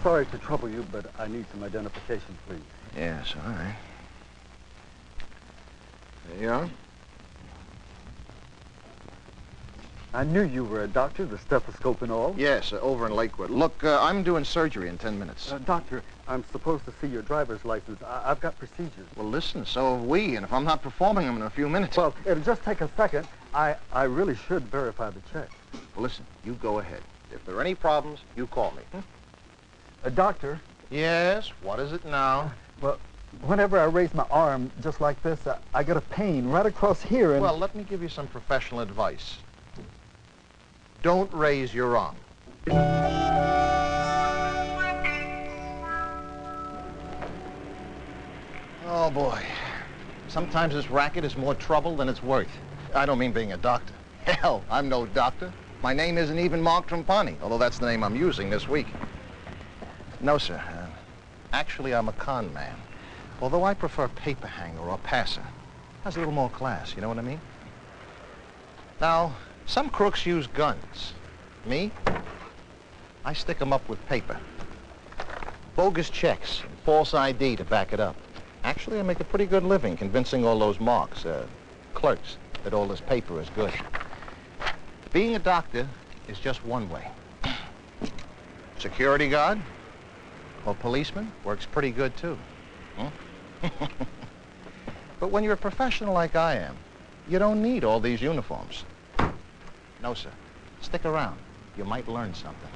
sorry to trouble you, but I need some identification, please. Yes, all right. There you are. I knew you were a doctor, the stethoscope and all. Yes, over in Lakewood. Look, I'm doing surgery in 10 minutes. Doctor, I'm supposed to see your driver's license. I've got procedures. Well, listen, so have we, and if I'm not performing them in a few minutes... Well, it'll just take a second. I really should verify the check. Well, listen, you go ahead. If there are any problems, you call me. Doctor? Yes, what is it now? Well, whenever I raise my arm just like this, I get a pain right across here and... Well, let me give you some professional advice. Don't raise your arm. Oh, boy. Sometimes this racket is more trouble than it's worth. I don't mean being a doctor. Hell, I'm no doctor. My name isn't even Mark Trampani, although that's the name I'm using this week. No, sir. Actually, I'm a con man. Although I prefer paper hanger or passer. Has a little more class, you know what I mean? Now, some crooks use guns. Me? I stick them up with paper. Bogus checks and false ID to back it up. Actually, I make a pretty good living convincing all those marks, clerks, that all this paper is good. Being a doctor is just one way. Security guard or policeman works pretty good, too. But when you're a professional like I am, you don't need all these uniforms. No, sir. Stick around. You might learn something.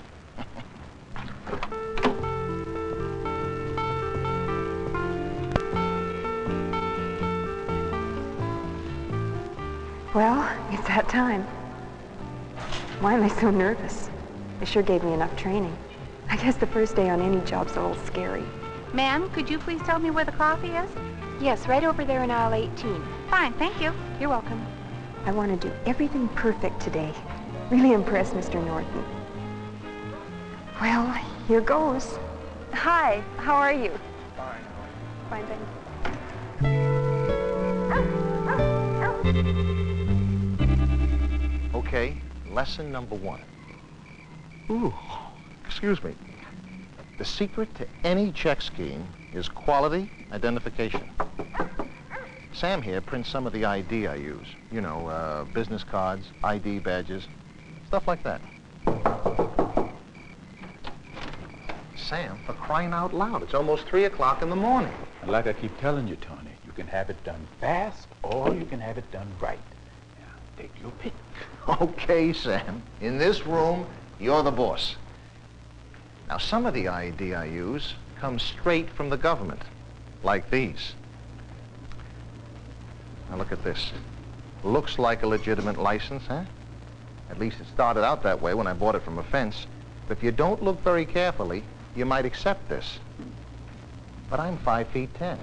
Well, it's that time. Why am I so nervous? They sure gave me enough training. I guess the first day on any job's a little scary. Ma'am, could you please tell me where the coffee is? Yes, right over there in aisle 18. Fine, thank you. You're welcome. I want to do everything perfect today. Really impress Mr. Norton. Well, here goes. Hi, how are you? Fine. Fine, thank you. Okay, lesson number 1. Ooh, excuse me. The secret to any check scheme is quality identification. Sam here prints some of the ID I use. You know, business cards, ID badges, stuff like that. Sam, for crying out loud, it's almost 3 o'clock in the morning. And like I keep telling you, Tony, you can have it done fast or you can have it done right. Now, take your pick. Okay, Sam. In this room, you're the boss. Now, some of the ID I use comes straight from the government, like these. Now, look at this. Looks like a legitimate license, huh? At least it started out that way when I bought it from a fence. But if you don't look very carefully, you might accept this. But I'm 5'10".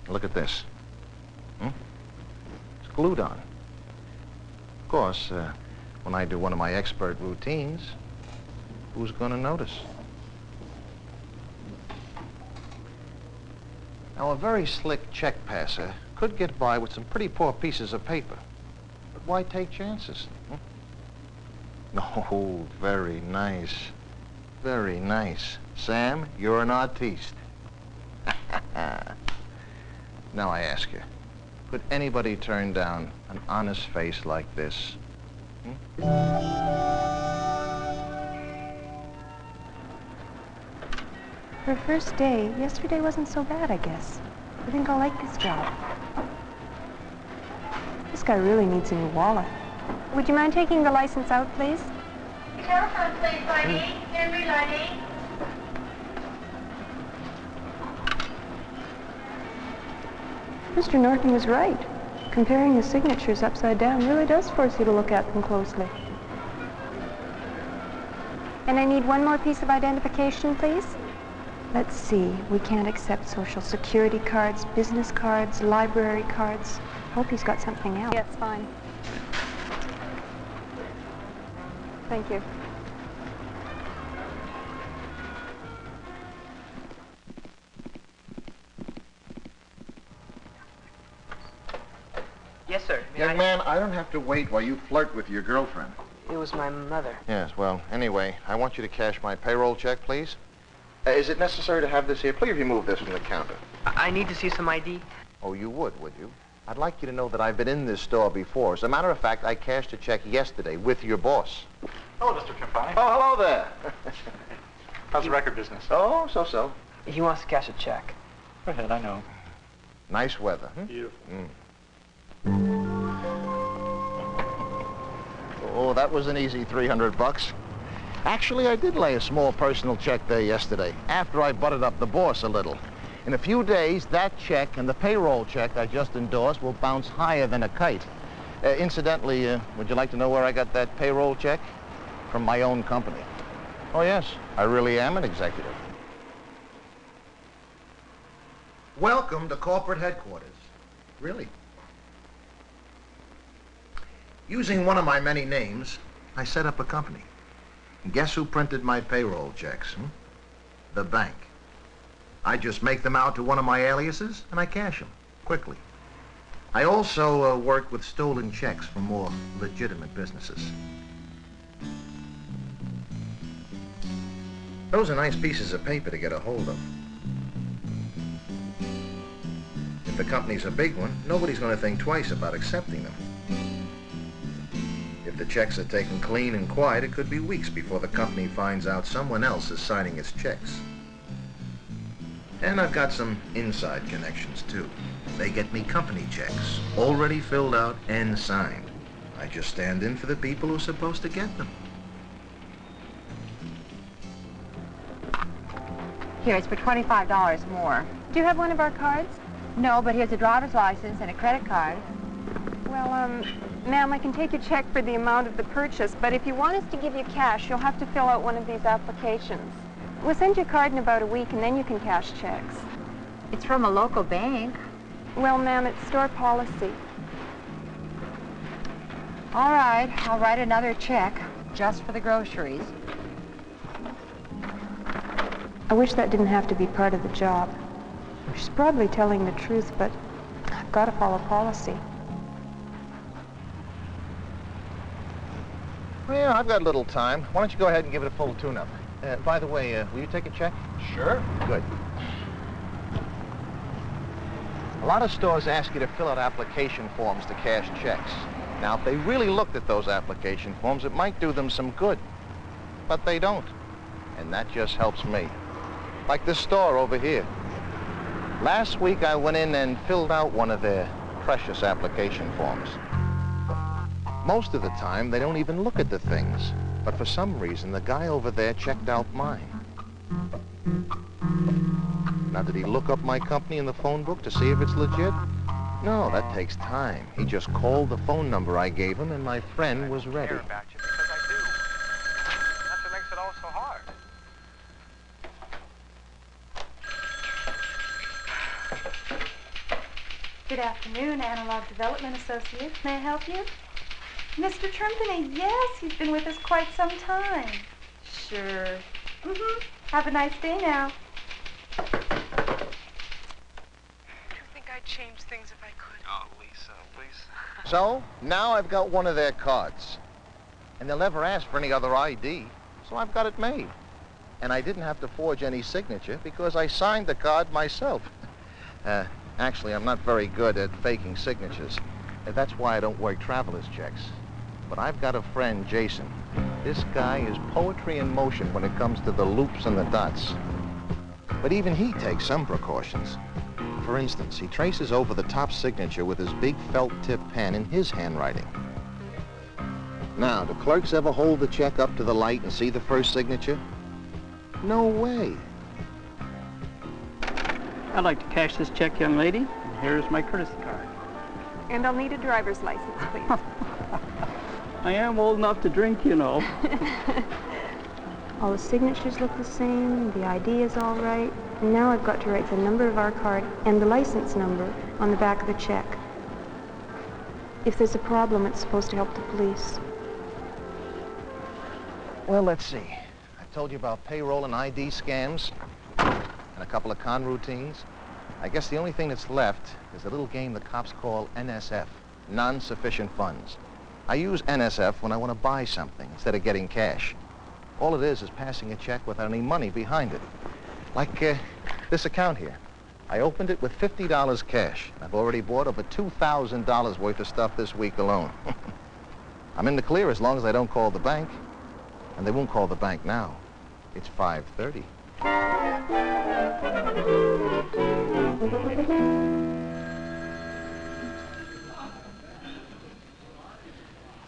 Look at this. It's glued on. Of course, when I do one of my expert routines, who's going to notice? Now, a very slick check passer could get by with some pretty poor pieces of paper. But why take chances? Oh, very nice. Very nice. Sam, you're an artiste. Now I ask you, could anybody turn down an honest face like this? For a first day, yesterday wasn't so bad, I guess. I think I'll like this job. This guy really needs a new wallet. Would you mind taking the license out, please? Telephone, please, lady. Henry, lady. Mr. Norton was right. Comparing the signatures upside down really does force you to look at them closely. And I need one more piece of identification, please. Let's see, we can't accept social security cards, business cards, library cards. Hope he's got something else. Yes, fine. Thank you. Yes, sir. Young man, I don't have to wait while you flirt with your girlfriend. It was my mother. Yes, well, anyway, I want you to cash my payroll check, please. Is it necessary to have this here? Please remove this from the counter. I need to see some ID. Oh, you would you? I'd like you to know that I've been in this store before. As a matter of fact, I cashed a check yesterday with your boss. Hello, Mr. Trimpani. Oh, hello there. How's the record business? Oh, so-so. He wants to cash a check. Go ahead, I know. Nice weather. Beautiful. Oh, that was an easy $300. Actually, I did lay a small personal check there yesterday, after I butted up the boss a little. In a few days, that check and the payroll check I just endorsed will bounce higher than a kite. Incidentally, would you like to know where I got that payroll check? From my own company. Oh, yes, I really am an executive. Welcome to corporate headquarters. Really. Using one of my many names, I set up a company. And guess who printed my payroll checks? The bank. I just make them out to one of my aliases, and I cash them quickly. I also work with stolen checks from more legitimate businesses. Those are nice pieces of paper to get a hold of. If the company's a big one, nobody's going to think twice about accepting them. If the checks are taken clean and quiet, it could be weeks before the company finds out someone else is signing its checks. And I've got some inside connections, too. They get me company checks, already filled out and signed. I just stand in for the people who are supposed to get them. Here, it's for $25 more. Do you have one of our cards? No, but here's a driver's license and a credit card. Well, ma'am, I can take a check for the amount of the purchase, but if you want us to give you cash, you'll have to fill out one of these applications. We'll send you a card in about a week, and then you can cash checks. It's from a local bank. Well, ma'am, it's store policy. All right, I'll write another check just for the groceries. I wish that didn't have to be part of the job. She's probably telling the truth, but I've got to follow policy. Well, I've got a little time. Why don't you go ahead and give it a full tune-up? By the way, will you take a check? Sure. Good. A lot of stores ask you to fill out application forms to cash checks. Now, if they really looked at those application forms, it might do them some good. But they don't. And that just helps me. Like this store over here. Last week, I went in and filled out one of their precious application forms. Most of the time, they don't even look at the things. But for some reason, the guy over there checked out mine. Now, did he look up my company in the phone book to see if it's legit? No, that takes time. He just called the phone number I gave him, and my friend was ready. I care about you because I do. That's what makes it all so hard. Good afternoon, Analog Development Associates. May I help you? Mr. Trimpany, yes, he's been with us quite some time. Sure. Have a nice day now. I think I'd change things if I could. Oh, Lisa, please. So, now I've got one of their cards. And they'll never ask for any other ID, so I've got it made. And I didn't have to forge any signature because I signed the card myself. Actually, I'm not very good at faking signatures. That's why I don't work traveler's checks. But I've got a friend, Jason. This guy is poetry in motion when it comes to the loops and the dots. But even he takes some precautions. For instance, he traces over the top signature with his big felt-tip pen in his handwriting. Now, do clerks ever hold the check up to the light and see the first signature? No way. I'd like to cash this check, young lady. And here's my courtesy card. And I'll need a driver's license, please. I am old enough to drink, you know. All the signatures look the same, the ID is all right, and now I've got to write the number of our card and the license number on the back of the check. If there's a problem, it's supposed to help the police. Well, let's see. I told you about payroll and ID scams and a couple of con routines. I guess the only thing that's left is a little game the cops call NSF, non-sufficient funds. I use NSF when I want to buy something instead of getting cash. All it is passing a check without any money behind it. Like this account here. I opened it with $50 cash. I've already bought over $2,000 worth of stuff this week alone. I'm in the clear as long as I don't call the bank. And they won't call the bank now. It's 5:30.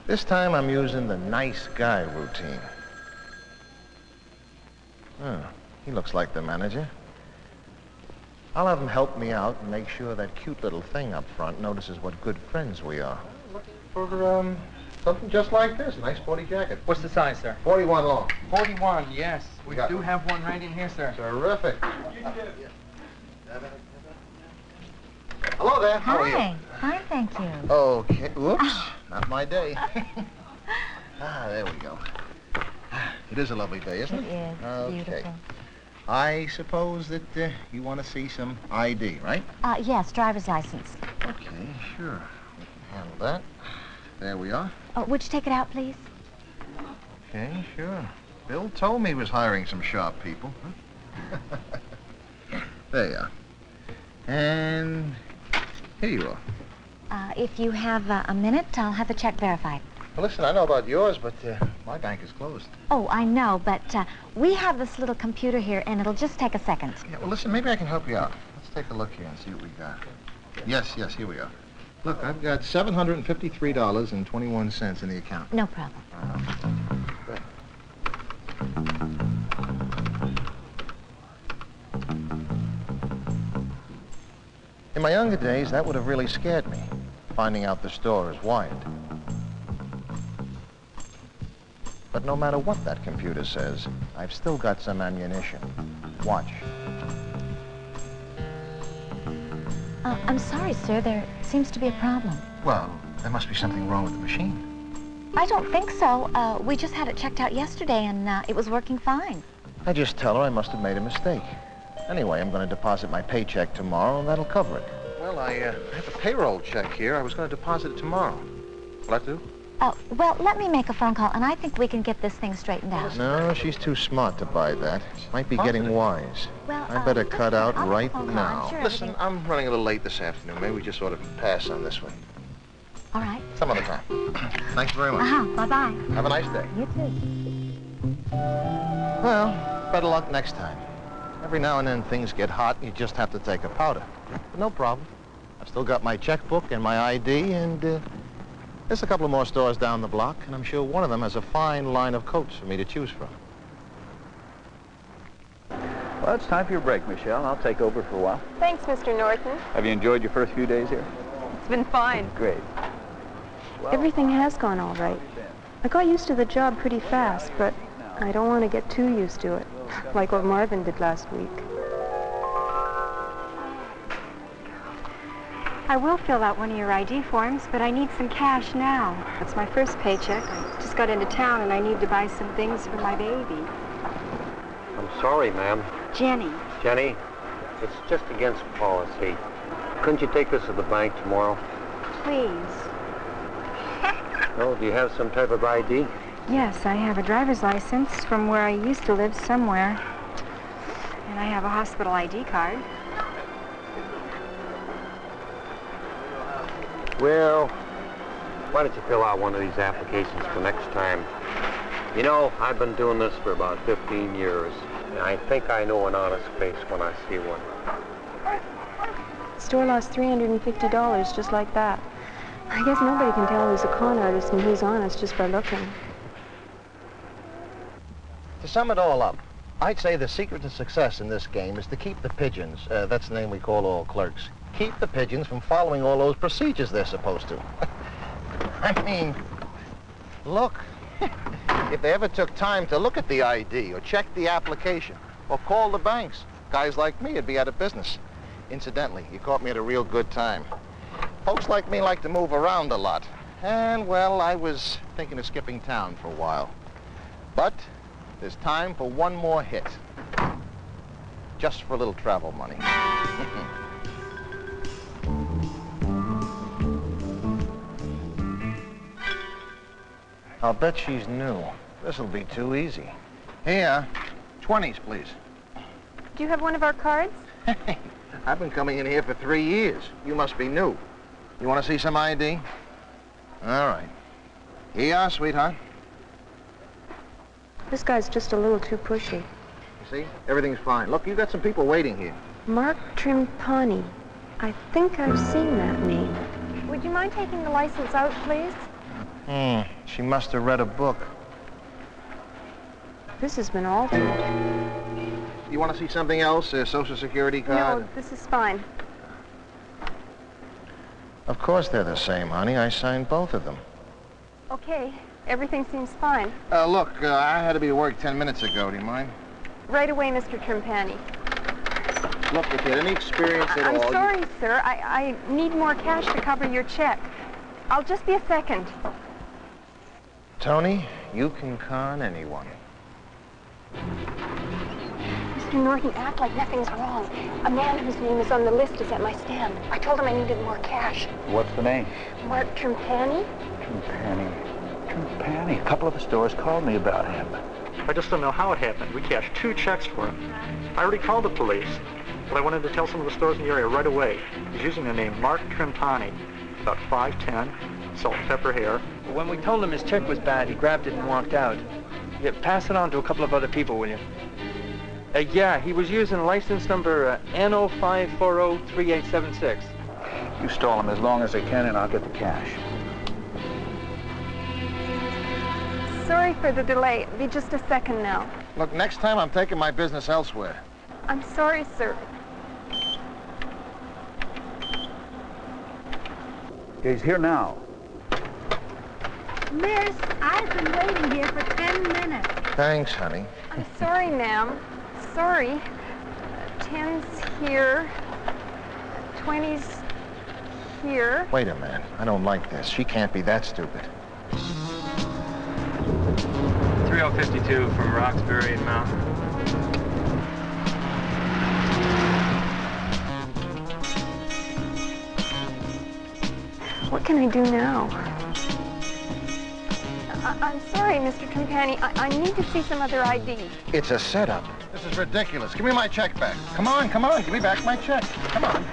This time I'm using the nice guy routine. Oh, he looks like the manager. I'll have him help me out and make sure that cute little thing up front notices what good friends we are. Looking for, something just like this, a nice sporty jacket. What's the size, sir? 41 long. 41, yes. We Got do one. have one right in here, sir. Terrific. Hello there. How are you? Hi. Fine, thank you. Okay. Whoops. Not my day. There we go. It is a lovely day, isn't it? It is. Okay. Beautiful. I suppose that you want to see some ID, right? Yes, driver's license. Okay, sure. We can handle that. There we are. Would you take it out, please? Okay, sure. Bill told me he was hiring some sharp people. Huh? There you are. And here you are. If you have a minute, I'll have the check verified. Well, listen, I know about yours, but my bank is closed. Oh, I know, but we have this little computer here, and it'll just take a second. Yeah, well, listen, maybe I can help you out. Let's take a look here and see what we got. Yes, here we are. Look, I've got $753.21 in the account. No problem. Good. In my younger days, that would have really scared me, finding out the store is wired. But no matter what that computer says, I've still got some ammunition. Watch. I'm sorry, sir. There seems to be a problem. Well, there must be something wrong with the machine. I don't think so. We just had it checked out yesterday, and it was working fine. I just tell her I must have made a mistake. Anyway, I'm going to deposit my paycheck tomorrow, and that'll cover it. Well, I have a payroll check here. I was going to deposit it tomorrow. Will that do? Well, let me make a phone call, and I think we can get this thing straightened out. No, she's too smart to buy that. Might be getting wise. Well, I better cut out I'll right make a phone call. I'm now. sure Listen, everything- I'm running a little late this afternoon. Maybe we just sort of pass on this one. All right. Some other time. Thanks very much. Bye-bye. Have a nice day. You too. Well, better luck next time. Every now and then things get hot and you just have to take a powder. But no problem. I've still got my checkbook and my ID, and there's a couple of more stores down the block, and I'm sure one of them has a fine line of coats for me to choose from. Well, it's time for your break, Michelle. I'll take over for a while. Thanks, Mr. Norton. Have you enjoyed your first few days here? It's been fine. Great. Well, Everything has gone all right. I got used to the job pretty fast, but I don't want to get too used to it, like what Marvin did last week. I will fill out one of your ID forms, but I need some cash now. It's my first paycheck. I just got into town and I need to buy some things for my baby. I'm sorry, ma'am. Jenny. Jenny, it's just against policy. Couldn't you take this to the bank tomorrow? Please. No, do you have some type of ID? Yes, I have a driver's license from where I used to live somewhere. And I have a hospital ID card. Well, why don't you fill out one of these applications for next time? You know, I've been doing this for about 15 years, and I think I know an honest face when I see one. The store lost $350 just like that. I guess nobody can tell who's a con artist and who's honest just by looking. To sum it all up, I'd say the secret to success in this game is to keep the pigeons, that's the name we call all clerks, keep the pigeons from following all those procedures they're supposed to. I mean, look, if they ever took time to look at the ID or check the application or call the banks, guys like me would be out of business. Incidentally, you caught me at a real good time. Folks like me like to move around a lot. And, well, I was thinking of skipping town for a while. But there's time for one more hit. Just for a little travel money. I'll bet she's new. This'll be too easy. Here, 20s, please. Do you have one of our cards? Hey, I've been coming in here for 3 years. You must be new. You want to see some ID? All right. Here you are, sweetheart. This guy's just a little too pushy. You see? Everything's fine. Look, you've got some people waiting here. Mark Trimpani. I think I've seen that name. Would you mind taking the license out, please? She must have read a book. This has been altered. You want to see something else? A Social Security card? No, this is fine. Of course they're the same, honey. I signed both of them. Okay, everything seems fine. Look, I had to be to work 10 minutes ago. Do you mind? Right away, Mr. Trimpani. Look, if you had any experience at all... I'm sorry, sir. I need more cash to cover your check. I'll just be a second. Tony, you can con anyone. Mr. Norton, act like nothing's wrong. A man whose name is on the list is at my stand. I told him I needed more cash. What's the name? Mark Trimpani? Trimpani. A couple of the stores called me about him. I just don't know how it happened. We cashed 2 checks for him. I already called the police, but I wanted to tell some of the stores in the area right away. He's using the name Mark Trimpani. About 5'10", salt and pepper hair. When we told him his check was bad, he grabbed it and walked out. Yeah, pass it on to a couple of other people, will you? Yeah, he was using license number N05403876. You stall him as long as I can, and I'll get the cash. Sorry for the delay. It'll be just a second now. Look, next time I'm taking my business elsewhere. I'm sorry, sir. He's here now. Miss, I've been waiting here for 10 minutes. Thanks, honey. I'm sorry, ma'am. Sorry. 10's here. 20's here. Wait a minute. I don't like this. She can't be that stupid. 3052 from Roxbury and Mountain. What can I do now? I'm sorry, Mr. Trimpani. I need to see some other ID. It's a setup. This is ridiculous. Give me my check back. Come on, come on. Give me back my check. Come on.